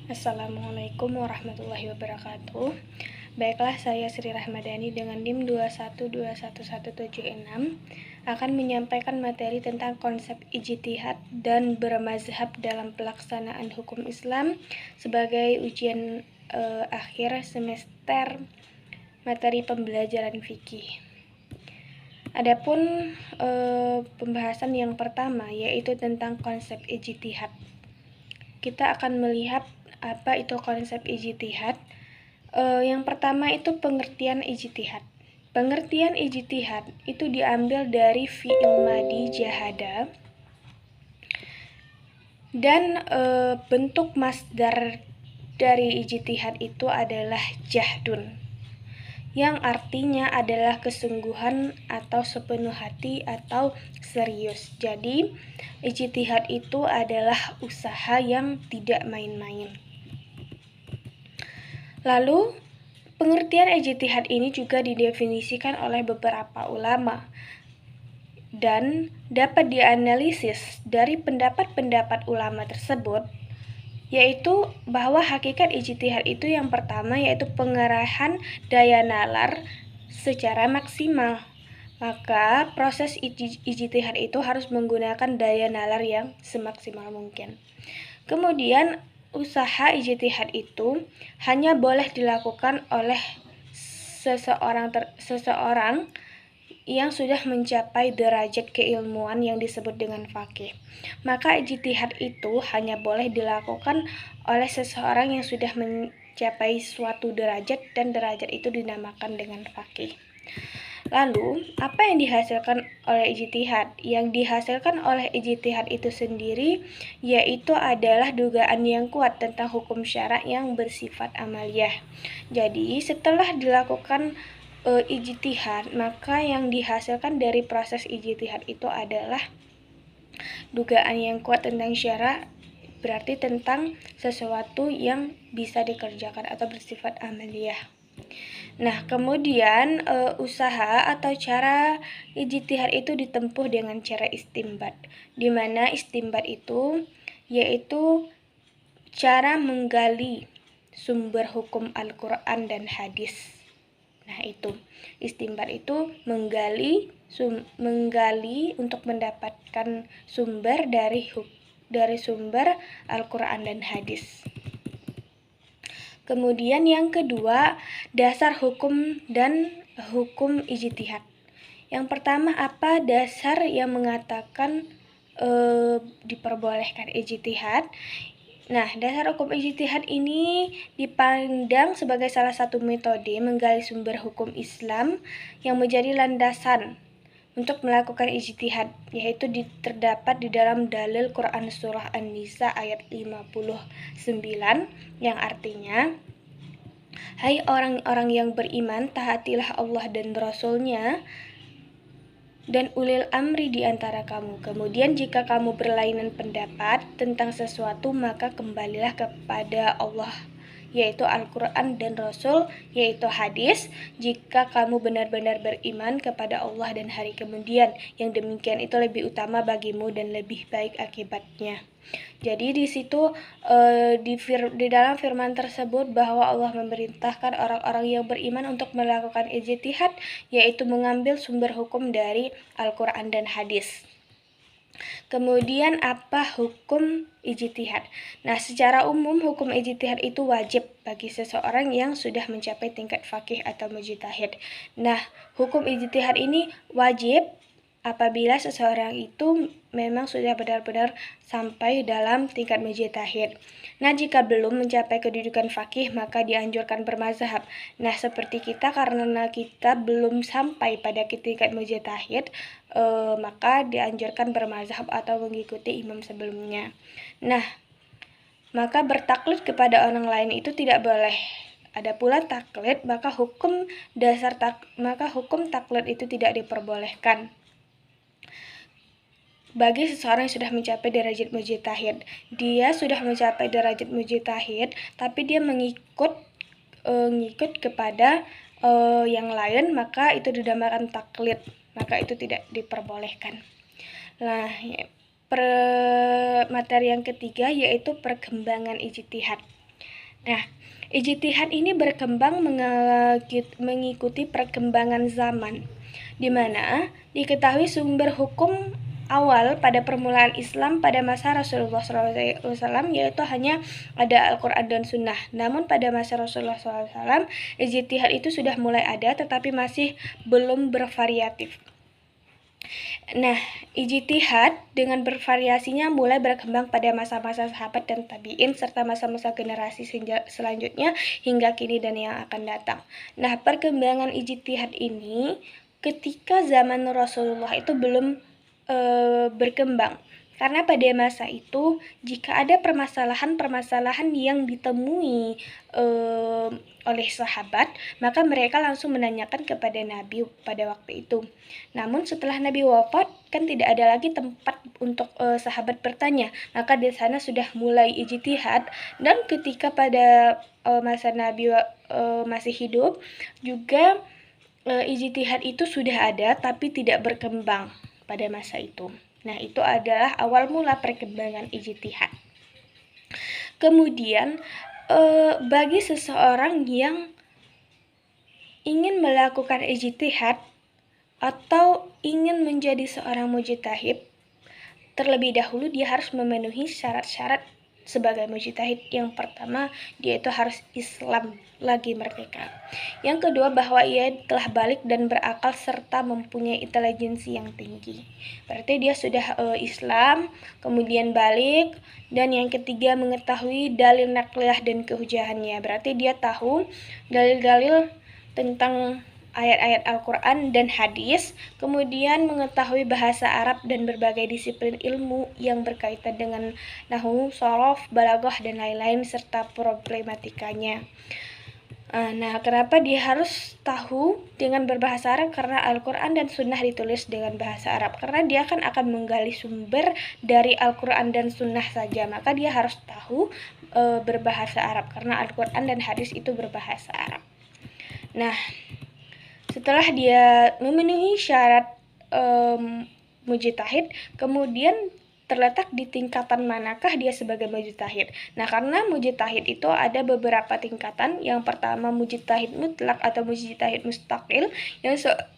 Assalamualaikum warahmatullahi wabarakatuh. Baiklah, saya Sri Rahmadani dengan NIM 2121176 akan menyampaikan materi tentang konsep ijtihad dan bermazhab dalam pelaksanaan hukum Islam sebagai ujian akhir semester materi pembelajaran fikih. Adapun pembahasan yang pertama yaitu tentang konsep ijtihad. Kita akan melihat apa itu konsep ijtihad. Yang pertama itu pengertian ijtihad. Pengertian ijtihad itu diambil dari fi'il madi jahada dan bentuk masdar dari ijtihad itu adalah jahdun, yang artinya adalah kesungguhan atau sepenuh hati atau serius. Jadi ijtihad itu adalah usaha yang tidak main-main. Lalu pengertian ijtihad ini juga didefinisikan oleh beberapa ulama dan dapat dianalisis dari pendapat-pendapat ulama tersebut, yaitu bahwa hakikat ijtihad itu yang pertama yaitu pengerahan daya nalar secara maksimal. Maka proses ijtihad itu harus menggunakan daya nalar yang semaksimal mungkin. Kemudian usaha ijtihad itu hanya boleh dilakukan oleh seseorang yang sudah mencapai derajat keilmuan yang disebut dengan faqih. Maka ijtihad itu hanya boleh dilakukan oleh seseorang yang sudah mencapai suatu derajat dan derajat itu dinamakan dengan faqih. Lalu, apa yang dihasilkan oleh ijtihad? Yang dihasilkan oleh ijtihad itu sendiri yaitu adalah dugaan yang kuat tentang hukum syara' yang bersifat amaliyah. Jadi, setelah dilakukan ijtihad, maka yang dihasilkan dari proses ijtihad itu adalah dugaan yang kuat tentang syara', berarti tentang sesuatu yang bisa dikerjakan atau bersifat amaliyah. Nah, kemudian usaha atau cara ijtihad itu ditempuh dengan cara istimbat, di mana istimbat itu yaitu cara menggali sumber hukum Al-Quran dan hadis. Nah, itu istimbat itu menggali untuk mendapatkan sumber dari sumber Al-Quran dan hadis. Kemudian yang kedua, dasar hukum dan hukum ijtihad. Yang pertama, apa dasar yang mengatakan diperbolehkan ijtihad? Nah, dasar hukum ijtihad ini dipandang sebagai salah satu metode menggali sumber hukum Islam yang menjadi landasan untuk melakukan ijtihad, yaitu terdapat di dalam dalil Quran surah An-Nisa ayat 59 yang artinya, hai orang-orang yang beriman, taatilah Allah dan Rasul-Nya dan ulil amri di antara kamu. Kemudian jika kamu berlainan pendapat tentang sesuatu, maka kembalilah kepada Allah, yaitu Al-Quran dan Rasul, yaitu hadis, jika kamu benar-benar beriman kepada Allah dan hari kemudian. Yang demikian itu lebih utama bagimu dan lebih baik akibatnya. Jadi di situ di dalam firman tersebut bahwa Allah memerintahkan orang-orang yang beriman untuk melakukan ijtihad, yaitu mengambil sumber hukum dari Al-Quran dan hadis. Kemudian apa hukum ijtihad? Nah, secara umum hukum ijtihad itu wajib bagi seseorang yang sudah mencapai tingkat faqih atau mujtahid. Nah, hukum ijtihad ini wajib apabila seseorang itu memang sudah benar-benar sampai dalam tingkat mujtahid. Nah, jika belum mencapai kedudukan faqih, maka dianjurkan bermazhab. Nah, seperti kita, karena kita belum sampai pada tingkat mujtahid, maka dianjurkan bermazhab atau mengikuti imam sebelumnya. Nah, maka bertaklid kepada orang lain itu tidak boleh. Ada pula taklid, maka hukum taklid itu tidak diperbolehkan bagi seseorang yang sudah mencapai derajat mujtahid. Dia sudah mencapai derajat mujtahid, tapi dia mengikut kepada yang lain, maka itu dinamakan taklid. Maka itu tidak diperbolehkan. Nah, materi yang ketiga yaitu perkembangan ijtihad. Nah, ijtihad ini berkembang mengikuti perkembangan zaman, di mana diketahui sumber hukum awal pada permulaan Islam pada masa Rasulullah SAW yaitu hanya ada Al-Quran dan Sunnah. Namun pada masa Rasulullah SAW, ijtihad itu sudah mulai ada tetapi masih belum bervariatif. Nah, ijtihad dengan bervariasinya mulai berkembang pada masa-masa sahabat dan tabi'in serta masa-masa generasi selanjutnya hingga kini dan yang akan datang. Nah, perkembangan ijtihad ini ketika zaman Rasulullah itu belum berkembang. Karena pada masa itu, jika ada permasalahan-permasalahan yang ditemui oleh sahabat, maka mereka langsung menanyakan kepada Nabi pada waktu itu. Namun setelah Nabi wafat, kan tidak ada lagi tempat untuk sahabat bertanya. Maka di sana sudah mulai ijtihad, dan ketika pada masa Nabi masih hidup, juga ijtihad itu sudah ada tapi tidak berkembang pada masa itu. Nah, itu adalah awal mula perkembangan ijtihad. Kemudian bagi seseorang yang ingin melakukan ijtihad atau ingin menjadi seorang mujtahid, terlebih dahulu dia harus memenuhi syarat-syarat sebagai mujtahid. Yang pertama, dia itu harus Islam lagi merdeka. Yang kedua, bahwa ia telah balik dan berakal serta mempunyai intelijensi yang tinggi. Berarti dia sudah Islam, kemudian balik, dan yang ketiga mengetahui dalil nakliyah dan kehujahannya. Berarti dia tahu dalil-dalil tentang ayat-ayat Al-Quran dan hadis, kemudian mengetahui bahasa Arab dan berbagai disiplin ilmu yang berkaitan dengan nahwu, shorof, balaghah, dan lain-lain serta problematikanya. Nah, kenapa dia harus tahu dengan berbahasa Arab? Karena Al-Quran dan Sunnah ditulis dengan bahasa Arab. Karena dia akan menggali sumber dari Al-Quran dan Sunnah saja, maka dia harus tahu berbahasa Arab, karena Al-Quran dan hadis itu berbahasa Arab. Nah, setelah dia memenuhi syarat mujtahid, kemudian terletak di tingkatan manakah dia sebagai mujtahid. Nah, karena mujtahid itu ada beberapa tingkatan. Yang pertama mujtahid mutlak atau mujtahid mustaqil,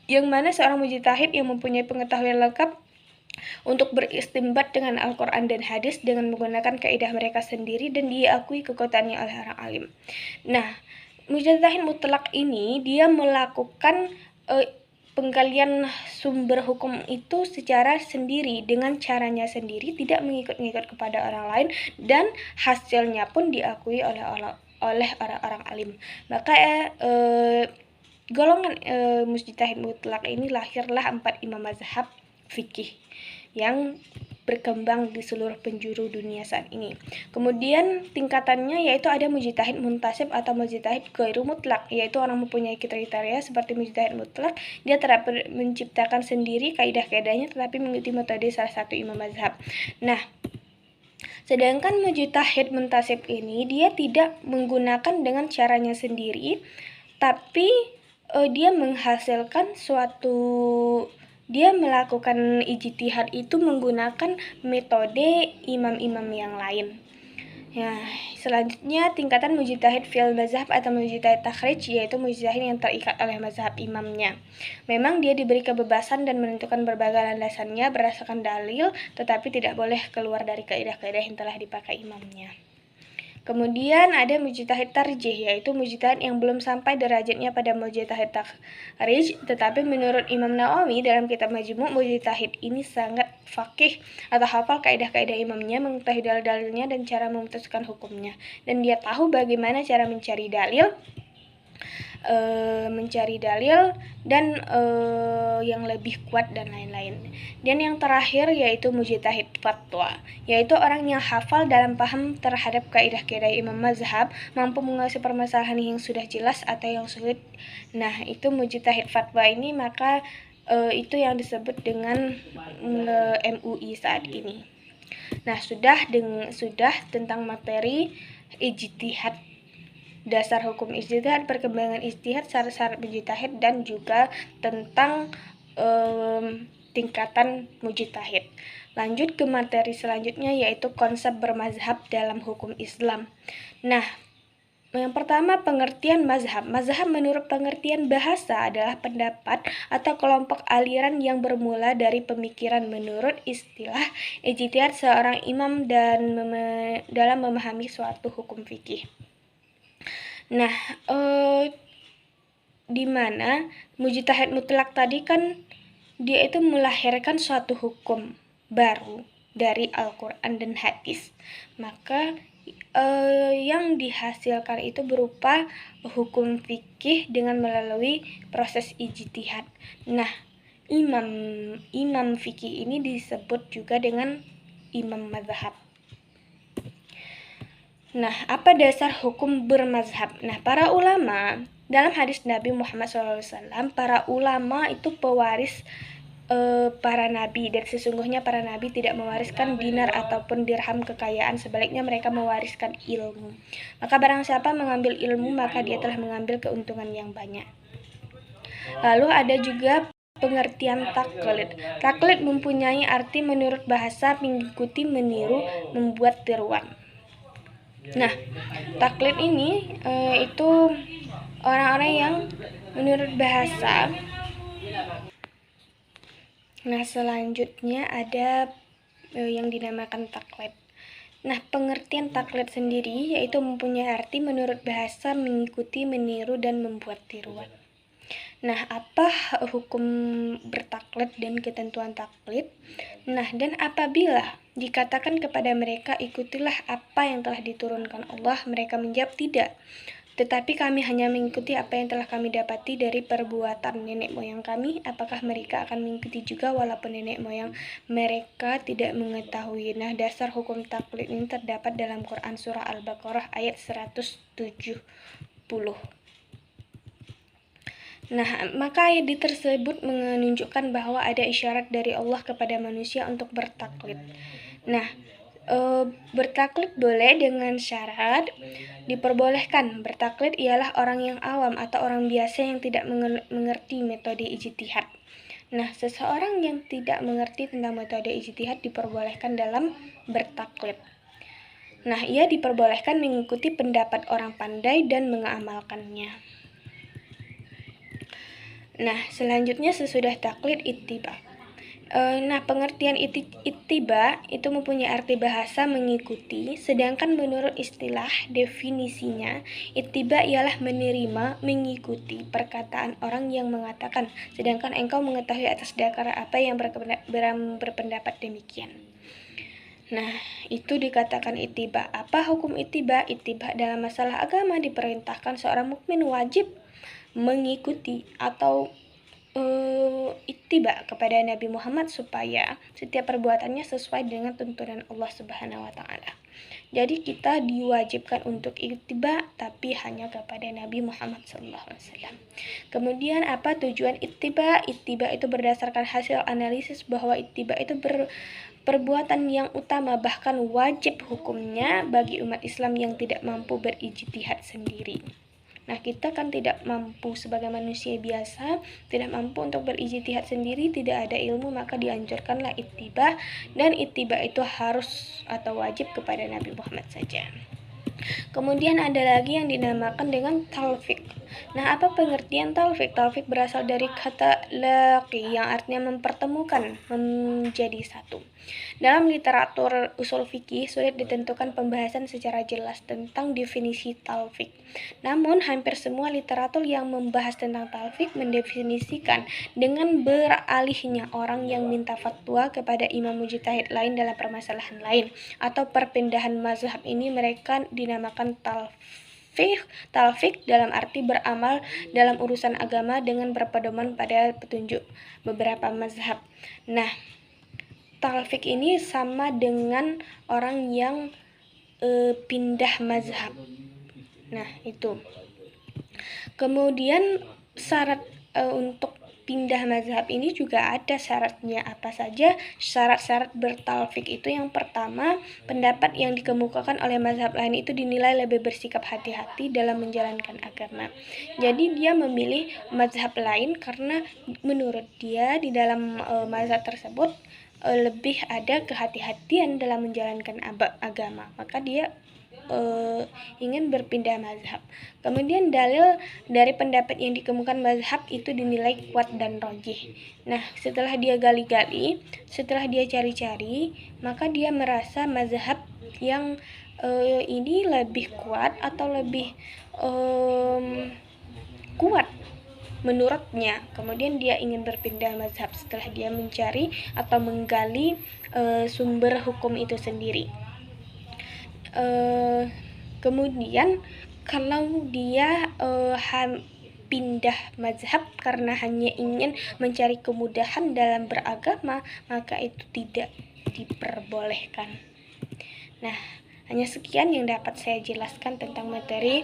yang mana seorang mujtahid yang mempunyai pengetahuan lengkap untuk beristimbat dengan Al-Quran dan hadis dengan menggunakan kaidah mereka sendiri dan diakui kekuatannya oleh orang alim. Nah, mujtahid mutlak ini dia melakukan penggalian sumber hukum itu secara sendiri dengan caranya sendiri, tidak mengikut-ngikut kepada orang lain, dan hasilnya pun diakui oleh orang-orang alim. Maka golongan mujtahid mutlak ini lahirlah 4 imam mazhab fikih yang berkembang di seluruh penjuru dunia saat ini. Kemudian tingkatannya yaitu ada mujtahid muntasib atau mujtahid ghairu mutlak, yaitu orang mempunyai kriteria seperti mujtahid mutlak, dia tidak menciptakan sendiri kaidah-kaidahnya tetapi mengikuti metode salah satu imam mazhab. Nah, sedangkan mujtahid muntasib ini dia tidak menggunakan dengan caranya sendiri, tapi dia menghasilkan dia melakukan ijtihad itu menggunakan metode imam-imam yang lain. Ya, selanjutnya tingkatan mujtahid fil mazhab atau mujtahid takhrij, yaitu mujtahid yang terikat oleh mazhab imamnya. Memang dia diberi kebebasan dan menentukan berbagai landasannya berdasarkan dalil, tetapi tidak boleh keluar dari kaidah-kaidah yang telah dipakai imamnya. Kemudian ada mujtahid tarjih, yaitu mujtahid yang belum sampai derajatnya pada mujtahid takhrij, tetapi menurut Imam Nawawi dalam kitab Majmu', mujtahid ini sangat faqih atau hafal kaidah-kaidah imamnya, mengetahui dalil-dalilnya dan cara memutuskan hukumnya, dan dia tahu bagaimana cara mencari dalil dan yang lebih kuat dan lain-lain. Dan yang terakhir yaitu mujtahid fatwa, yaitu orang yang hafal dalam paham terhadap kaidah-kaidah imam mazhab, mampu menguasai permasalahan yang sudah jelas atau yang sulit. Nah, itu mujtahid fatwa ini, maka itu yang disebut dengan MUI saat ini. Nah, sudah tentang materi ijtihad, dasar hukum ijtihad, perkembangan ijtihad, syarat-syarat mujtahid, dan juga tentang tingkatan mujtahid. Lanjut ke materi selanjutnya yaitu konsep bermazhab dalam hukum Islam. Nah, Yang pertama, pengertian mazhab. Mazhab menurut pengertian bahasa adalah pendapat atau kelompok aliran yang bermula dari pemikiran menurut istilah ijtihad seorang imam dan dalam memahami suatu hukum fikih. Nah, di mana mujtahid mutlak tadi kan dia itu melahirkan suatu hukum baru dari Al-Quran dan hadis. Maka yang dihasilkan itu berupa hukum fikih dengan melalui proses ijtihad. Nah, imam fikih ini disebut juga dengan imam mazhab. Nah, apa dasar hukum bermazhab? Nah, para ulama dalam hadis Nabi Muhammad SAW, para ulama itu pewaris para nabi, dan sesungguhnya para nabi tidak mewariskan dinar ataupun dirham kekayaan, sebaliknya mereka mewariskan ilmu. Maka barang siapa mengambil ilmu, maka dia telah mengambil keuntungan yang banyak. Lalu ada juga pengertian taklid. Taklid mempunyai arti menurut bahasa mengikuti, meniru, membuat tiruan. Nah, taklid ini itu orang-orang yang menurut bahasa. Nah, selanjutnya ada yang dinamakan taklid. Nah, pengertian taklid sendiri yaitu mempunyai arti menurut bahasa mengikuti, meniru, dan membuat tiruan. Nah, apa hukum bertaklid dan ketentuan taklid? Nah, dan apabila dikatakan kepada mereka ikutilah apa yang telah diturunkan Allah, mereka menjawab tidak. Tetapi kami hanya mengikuti apa yang telah kami dapati dari perbuatan nenek moyang kami. Apakah mereka akan mengikuti juga walaupun nenek moyang mereka tidak mengetahui? Nah, dasar hukum taklid ini terdapat dalam Quran surah Al-Baqarah ayat 170. Nah, maka ayat tersebut menunjukkan bahwa ada isyarat dari Allah kepada manusia untuk bertaklid. Nah, bertaklid boleh dengan syarat diperbolehkan. Bertaklid ialah orang yang awam atau orang biasa yang tidak mengerti metode ijtihad. Nah, seseorang yang tidak mengerti tentang metode ijtihad diperbolehkan dalam bertaklid. Nah, ia diperbolehkan mengikuti pendapat orang pandai dan mengamalkannya. Nah, selanjutnya sesudah taklid ittiba. Nah, pengertian ittiba itu mempunyai arti bahasa mengikuti, sedangkan menurut istilah definisinya, ittiba ialah menerima, mengikuti perkataan orang yang mengatakan, sedangkan engkau mengetahui atas dasar apa yang berpendapat demikian. Nah, itu dikatakan ittiba. Apa hukum ittiba? Ittiba dalam masalah agama diperintahkan seorang mukmin wajib mengikuti atau ittiba kepada Nabi Muhammad supaya setiap perbuatannya sesuai dengan tuntunan Allah Subhanahu wa taala. Jadi kita diwajibkan untuk ittiba tapi hanya kepada Nabi Muhammad SAW. Kemudian apa tujuan ittiba? Ittiba itu berdasarkan hasil analisis bahwa ittiba itu perbuatan yang utama, bahkan wajib hukumnya bagi umat Islam yang tidak mampu berijtihad sendiri. Nah, kita kan tidak mampu sebagai manusia biasa, tidak mampu untuk berijtihad sendiri, tidak ada ilmu, maka dianjurkanlah ittiba, dan ittiba itu harus atau wajib kepada Nabi Muhammad saja. Kemudian ada lagi yang dinamakan dengan talfiq. Nah, apa pengertian talfiq? Talfiq berasal dari kata laqi yang artinya mempertemukan, menjadi satu. Dalam literatur usul fikih sulit ditentukan pembahasan secara jelas tentang definisi talfiq. Namun, hampir semua literatur yang membahas tentang talfiq mendefinisikan dengan beralihnya orang yang minta fatwa kepada imam mujtahid lain dalam permasalahan lain atau perpindahan mazhab ini mereka dinamakan talfiq dalam arti beramal dalam urusan agama dengan berpedoman pada petunjuk beberapa mazhab. Nah, talfiq ini sama dengan orang yang pindah mazhab. Nah, itu. Kemudian syarat untuk pindah mazhab ini juga ada syaratnya. Apa saja syarat-syarat bertalfiq itu? Yang pertama, pendapat yang dikemukakan oleh mazhab lain itu dinilai lebih bersikap hati-hati dalam menjalankan agama. Jadi dia memilih mazhab lain karena menurut dia di dalam mazhab tersebut lebih ada kehati-hatian dalam menjalankan agama. Maka dia ingin berpindah mazhab. Kemudian dalil dari pendapat yang dikemukakan mazhab itu dinilai kuat dan rajih. Nah, setelah dia gali-gali, setelah dia cari-cari, maka dia merasa mazhab yang ini lebih kuat atau lebih kuat menurutnya. Kemudian dia ingin berpindah mazhab setelah dia mencari atau menggali sumber hukum itu sendiri. Kemudian kalau dia pindah mazhab karena hanya ingin mencari kemudahan dalam beragama, maka itu tidak diperbolehkan. Nah, hanya sekian yang dapat saya jelaskan tentang materi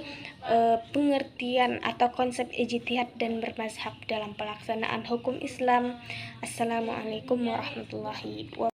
pengertian atau konsep ijtihad dan bermazhab dalam pelaksanaan hukum Islam. Assalamualaikum warahmatullahi wabarakatuh.